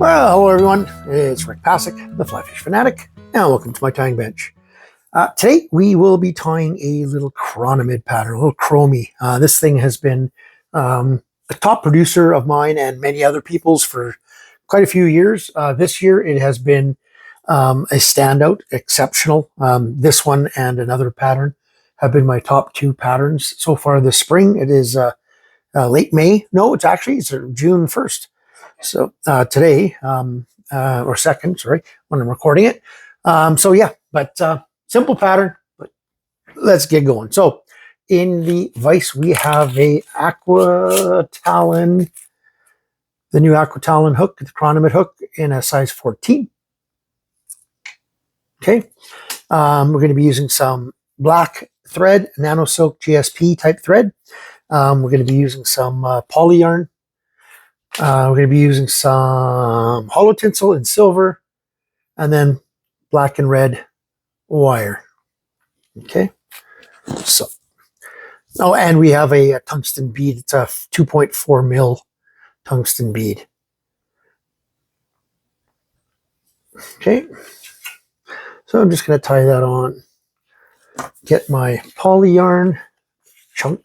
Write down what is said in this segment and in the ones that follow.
Well, hello everyone, it's Rick Passek, the FlyFish Fanatic, and welcome to my tying bench. Today we will be tying a little Chironomid pattern, a little Chromie. This thing has been a top producer of mine and many other people's for quite a few years. This year it has been a standout, exceptional. This one and another pattern have been my top two patterns so far this spring. It is late May. No, it's June 1st. So today, or second, sorry, when I'm recording it. Simple pattern, but let's get going. So in the vise, we have a Aqua Talon, the new Aqua Talon hook, the Chironomid hook in a size 14. Okay. We're going to be using some black thread, nano silk GSP type thread. We're going to be using some poly yarn. We're going to be using some Holo tinsel in silver, and then black and red wire. Okay, so and we have a tungsten bead. It's a 2.4 mil tungsten bead. Okay, so I'm just going to tie that on. Get my poly yarn chunk.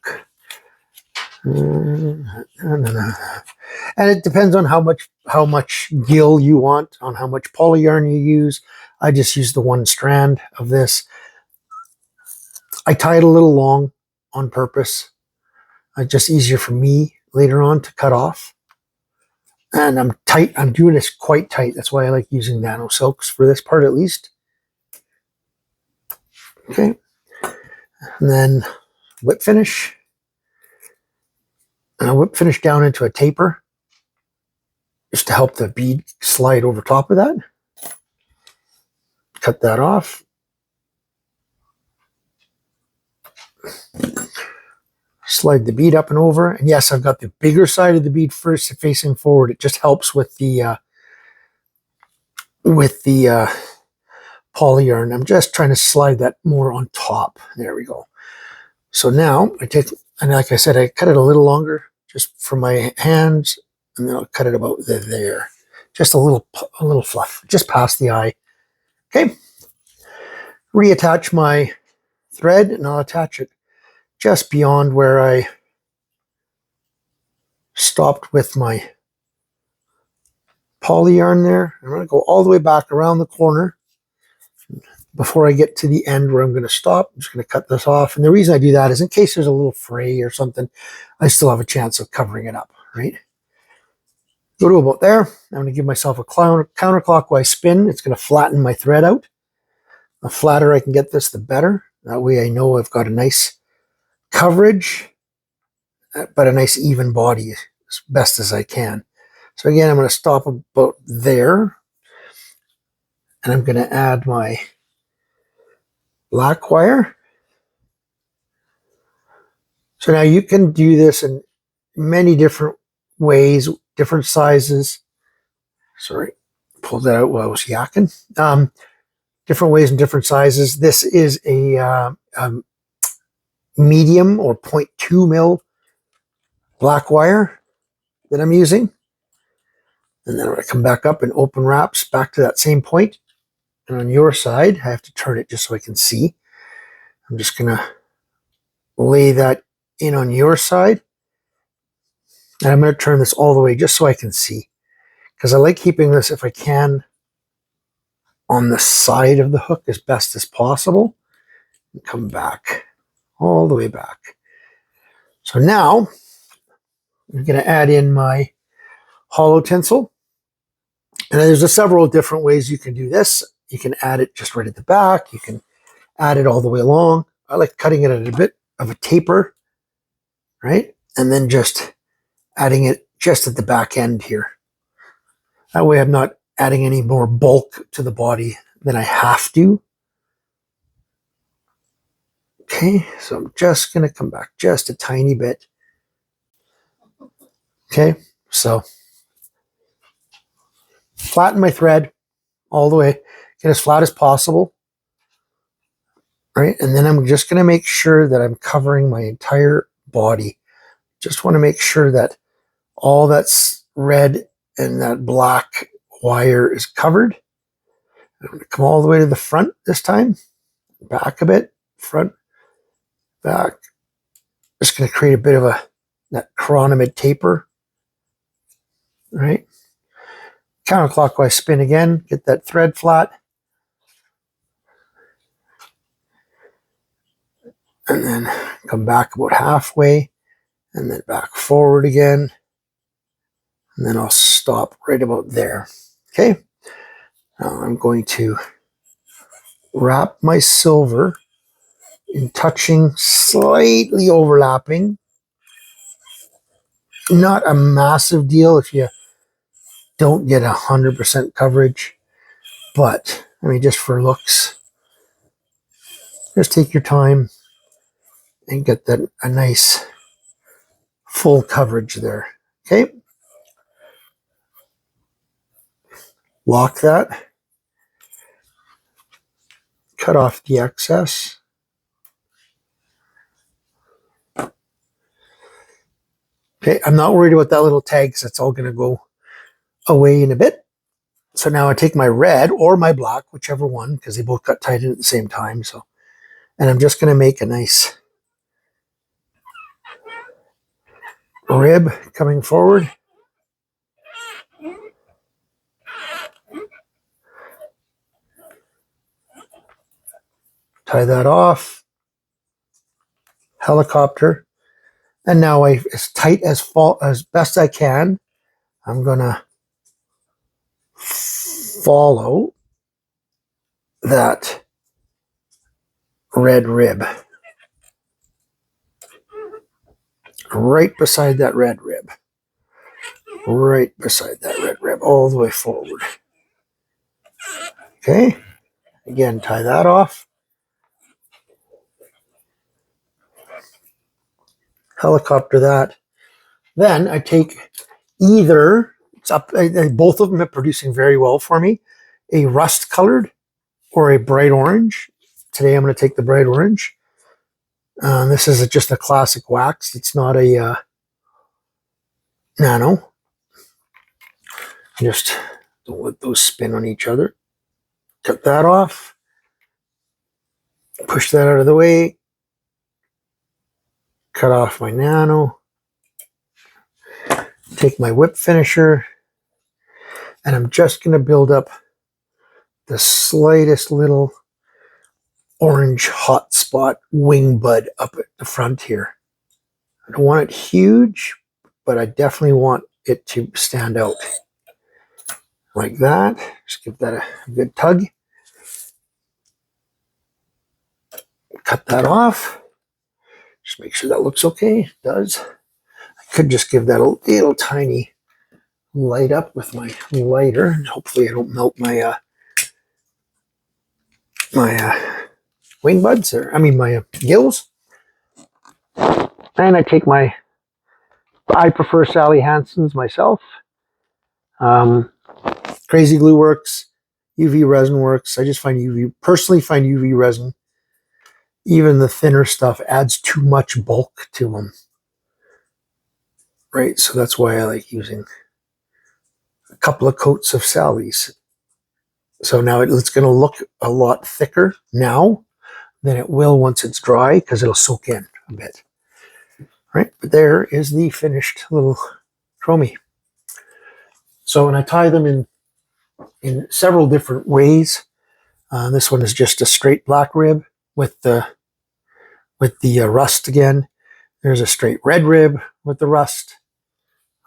And it depends on how much gill you want, on how much poly yarn you use. I just use the one strand of this. I tie it a little long on purpose. It's just easier for me later on to cut off. And I'm tight. I'm doing this quite tight. That's why I like using nano silks for this part at least. Okay. And then whip finish. And I whip finish down into a taper just to help the bead slide over top of that. Cut that off. Slide the bead up and over. And yes, I've got the bigger side of the bead first facing forward. It just helps with the poly yarn. I'm just trying to slide that more on top. There we go. So now I take, and like I said, I cut it a little longer just for my hands, and then I'll cut it about there. Just a little fluff, just past the eye. Okay. Reattach my thread, and I'll attach it just beyond where I stopped with my poly yarn there. I'm going to go all the way back around the corner before I get to the end where I'm going to stop. I'm just going to cut this off. And the reason I do that is in case there's a little fray or something, I still have a chance of covering it up, right? Go to about there. I'm going to give myself a counterclockwise spin. It's going to flatten my thread out. The flatter I can get this, the better. That way I know I've got a nice coverage, but a nice even body as best as I can. So again, I'm going to stop about there. And I'm going to add my black wire. So now you can do this in many different ways, different sizes. Sorry, pulled that out while I was yakking. Different ways and different sizes. This is a medium or 0.2 mil black wire that I'm using. And then I'm going to come back up and open wraps back to that same point. And on your side, I have to turn it just so I can see. I'm just going to lay that in on your side. And I'm going to turn this all the way just so I can see. Because I like keeping this, if I can, on the side of the hook as best as possible. And come back, all the way back. So now, I'm going to add in my Holo tinsel. And there's several different ways you can do this. You can add it just right at the back. You can add it all the way along. I like cutting it at a bit of a taper, right? And then just adding it just at the back end here. That way I'm not adding any more bulk to the body than I have to. Okay, so I'm just going to come back just a tiny bit. Okay, so flatten my thread all the way. Get as flat as possible, right? And then I'm just going to make sure that I'm covering my entire body. Just want to make sure that all that's red and that black wire is covered. I'm going to come all the way to the front this time, back a bit, front, back. Just going to create a bit of that Chironomid taper, right? Counterclockwise spin again, get that thread flat. And then come back about halfway, and then back forward again. And then I'll stop right about there. Okay. Now I'm going to wrap my silver in touching, slightly overlapping. Not a massive deal if you don't get 100% coverage, but I mean, just for looks, just take your time and get that a nice full coverage there. Okay. Lock that. Cut off the excess. Okay, I'm not worried about that little tag because it's all going to go away in a bit. So now I take my red or my black, whichever one, because they both got tied in at the same time. So, and I'm just going to make a nice rib coming forward. Tie that off. Helicopter. And now as tight as best I can, I'm going to follow that red rib. Right beside that red rib. Right beside that red rib, all the way forward. Okay. Again, tie that off. Helicopter that. Then I take either, it's up, both of them are producing very well for me, a rust colored or a bright orange. Today I'm going to take the bright orange. This is just a classic wax. It's not a nano. Just don't let those spin on each other. Cut that off. Push that out of the way. Cut off my nano. Take my whip finisher. And I'm just going to build up the slightest little orange HotSpot wing bud up at the front here. I don't want it huge, but I definitely want it to stand out. Like that. Just give that a good tug. Cut that off. Just make sure that looks okay. It does. I could just give that a little tiny light up with my lighter. Hopefully I don't melt my wing buds, or I mean my gills. And I take I prefer Sally Hansen's myself. Crazy Glue works, UV resin works. I just personally find UV resin, even the thinner stuff, adds too much bulk to them. Right, so that's why I like using a couple of coats of Sally's. So now it's going to look a lot thicker now than it will once it's dry, because it'll soak in a bit. Right, but there is the finished little Chromie. So when I tie them in several different ways, this one is just a straight black rib with the rust again. There's a straight red rib with the rust.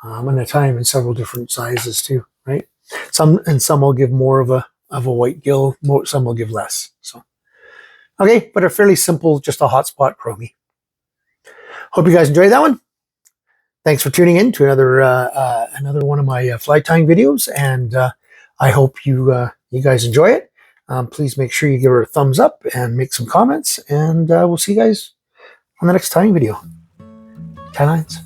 I'm going to tie them in several different sizes too, right? Some will give more of a white gill, some will give less. So, okay, but a fairly simple, just a HotSpot Chromie. Hope you guys enjoyed that one. Thanks for tuning in to another one of my fly tying videos, and I hope you guys enjoy it. Please make sure you give her a thumbs up and make some comments, and we'll see you guys on the next tying video. 10 lines.